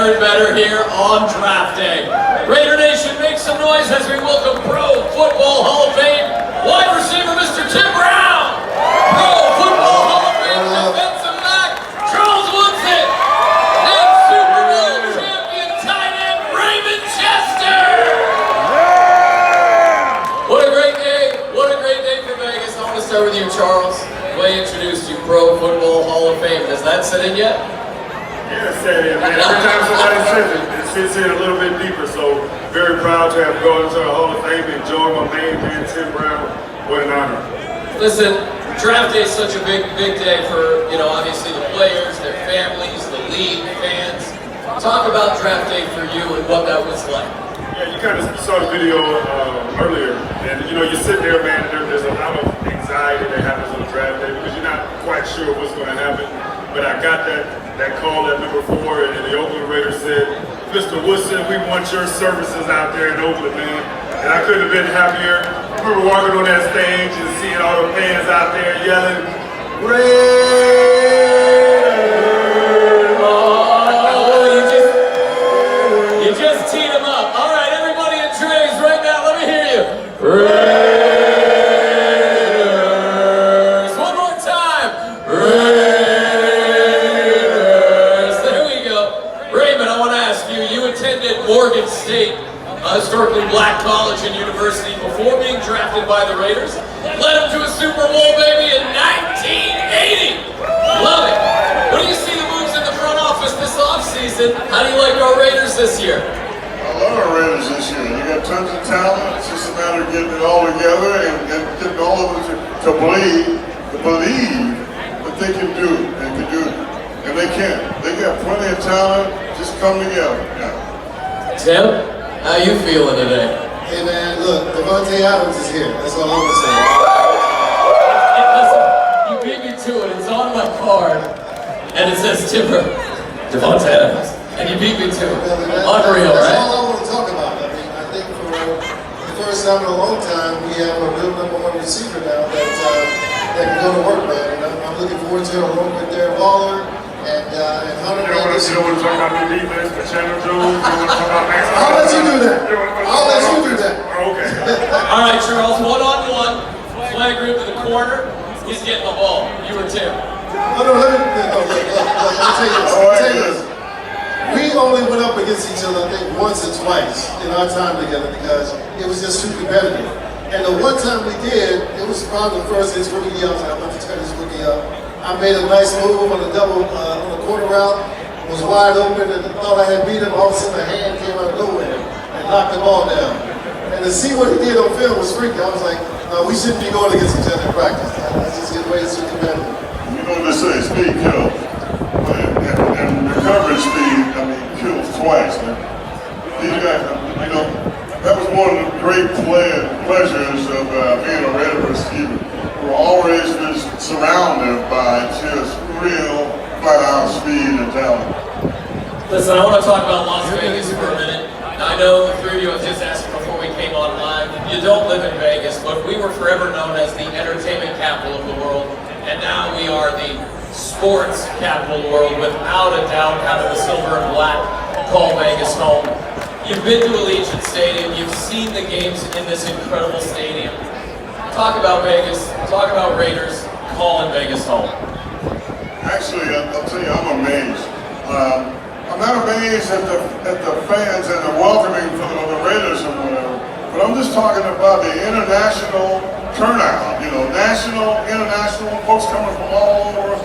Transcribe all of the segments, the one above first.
Better here on draft day. Raider Nation, make some noise as we welcome Pro Football Hall of Fame wide receiver Mr. Tim Brown, Pro Football Hall of Fame defensive back Charles Woodson, and Super Bowl champion tight end Raymond Chester. What a great day! What a great day for Vegas. I want to start with you, Charles. Way introduced you, Pro Football Hall of Fame. Has that set in yet? Yeah, said it, man. Every time somebody says it, it sits in a little bit deeper. So very proud to have gone into the Hall of Fame and joined my main man, Tim Brown. What an honor. Listen, draft day is such a big day for, obviously the players, their families, the league, fans. Talk about draft day for you and what that was like. Yeah, you kind of saw the video earlier, and you sit there, man, and there's a lot of anxiety that happens on draft day because you're not quite sure what's going to happen. But I got that call at number 4, and the Oakland Raiders said, Mr. Woodson, we want your services out there in Oakland, man. And I couldn't have been happier. I remember walking on that stage and seeing all the fans out there yelling, Raiders! Oh, you just teed them up. All right, everybody in trays right now, let me hear you. Raiders! One more time. Raiders! Morgan State, a historically black college and university, before being drafted by the Raiders. Led them to a Super Bowl, baby, in 1980. Love it. What do you see the moves in the front office this offseason? How do you like our Raiders this year? I love our Raiders this year. You got tons of talent. It's just a matter of getting it all together and getting all of it to believe that they can do it. They can do it. And they can. They got plenty of talent. Just come together. Yeah. Tim, how you feeling today? Hey man, look, Devontae Adams is here. That's all I'm gonna say. Hey, listen, you beat me to it. It's on my card, and it says Timber, Devontae Adams, and you beat me to it. Unreal, right? That's all I want to talk about. I mean, I think for the first time in a long time, we have a real #1 receiver now that can go to work, man. And I'm looking forward to along with Darren Waller. And Hunter. You don't want to talk about the defense, the Chandler Jones. You want to talk about Max? I'll let you do that. I'll let you do that. Okay. All right, Charles, one-on-one. Flag group to the corner. He's getting the ball. You or Tim? Let me tell you this. We only went up against each other, I think, once or twice in our time together because it was just too competitive. And the one time we did, it was probably the first his rookie year. I was like, I'm going to turn his rookie up. I made a nice move on the double, on the corner route, was wide open, and thought I had beat him. All of a sudden, a hand came out of nowhere and knocked the ball down. And to see what he did on film was freaky. I was like, no, we shouldn't be going against each other in practice. Let's just get way too competitive. You know what they say, speed kills. And recovery speed, kills twice, man. These guys, that was one of the great pleasures of being a Raider receiver. We're always just surrounded by just real flat-out speed and talent. Listen, I want to talk about Las Vegas for a minute. I know the three of you, I was just asking before we came on live, you don't live in Vegas, but we were forever known as the entertainment capital of the world, and now we are the sports capital of the world, without a doubt. Kind of the silver and black call Vegas home. You've been to Allegiant Stadium, you've seen the games in this incredible stadium. Talk about Vegas, talk about Raiders calling Vegas home. Actually, I'll tell you, I'm amazed. I'm not amazed at the fans and the welcoming for the Raiders and whatever, but I'm just talking about the international turnout. National, international, folks coming from all over,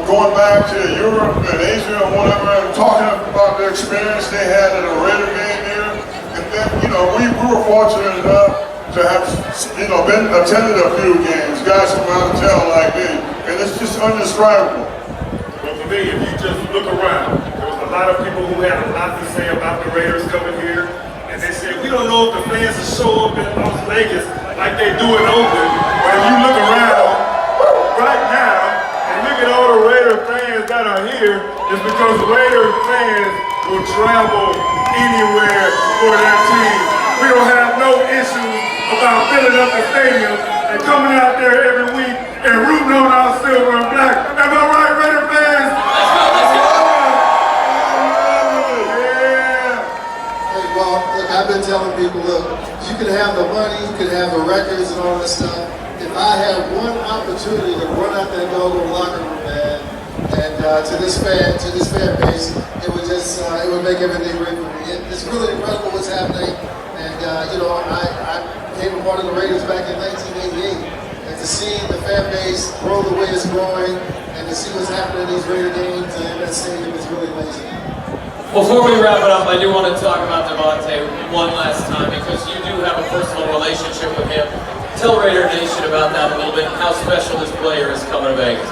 going back to Europe and Asia and whatever, and talking about the experience they had at a Raider game here. And then, we were fortunate enough to have, been attended a few games, guys from out of town like me, and it's just indescribable. Well, for me, if you just look around, there was a lot of people who had a lot to say about the Raiders coming here, and they said, we don't know if the fans will show up in Las Vegas like they do in Oakland, but if you look around right now, and look at all the Raider fans that are here, it's because Raider fans will travel anywhere for their team. We don't have no issues about filling up the stadium and coming out there every week and rooting on our silver and black. Am I right, Raider fans? Let's go, let's go. I've been telling people, look, you can have the money, you can have the records and all that stuff. If I had one opportunity to run out that doggone locker room, man, and to this fan base, it would just, it would make everything great for me. It's really incredible what's happening, and you know, I became a part of the Raiders back in 1988, and to see the fan base grow the way it's growing, and to see what's happening in these Raider games and that stadium is really amazing. Before we wrap it up, I do want to talk about Devontae one last time because you do have a personal relationship with him. Tell Raider Nation about that a little bit, how special this player is coming to Vegas.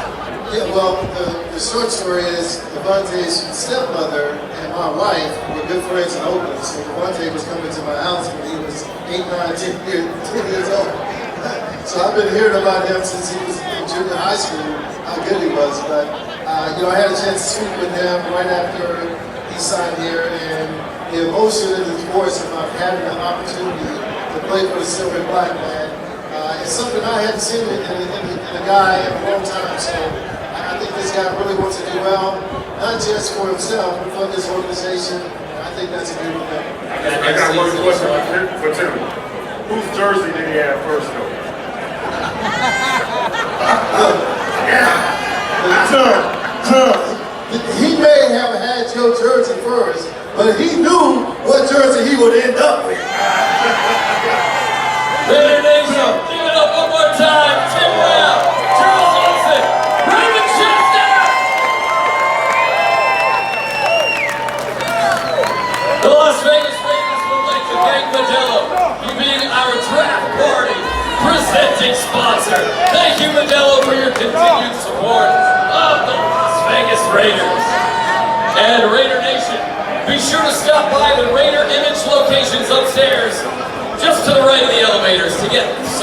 Yeah, well, the short story is Devontae's stepmother and my wife were good friends in Oakland, so Devontae was coming to my house when he was 8, 9, 10 years old. So I've been hearing about him since he was in junior high school, how good he was. But, you know, I had a chance to speak with him right after he signed here, and the emotion in his voice about having the opportunity to play for the Silver and Black Man is something I hadn't seen in a guy in a long time. So I think this guy really wants to do well, not just for himself, but for this organization. I think that's a beautiful thing. I got one question for Tim. Whose jersey did he have first, though? He may have had your jersey first, but he knew what jersey he would end up with. Raider Nation, give it up one more time. Tim Brown, Charles Woodson, Raymond Chester. The Las Vegas Raiders would like to thank Modelo for being our draft party presenting sponsor. Thank you, Modelo, for your continued support of the Las Vegas Raiders. And Raider Nation, be sure to stop by the Raider Image locations upstairs, just to the right of the elevators, to get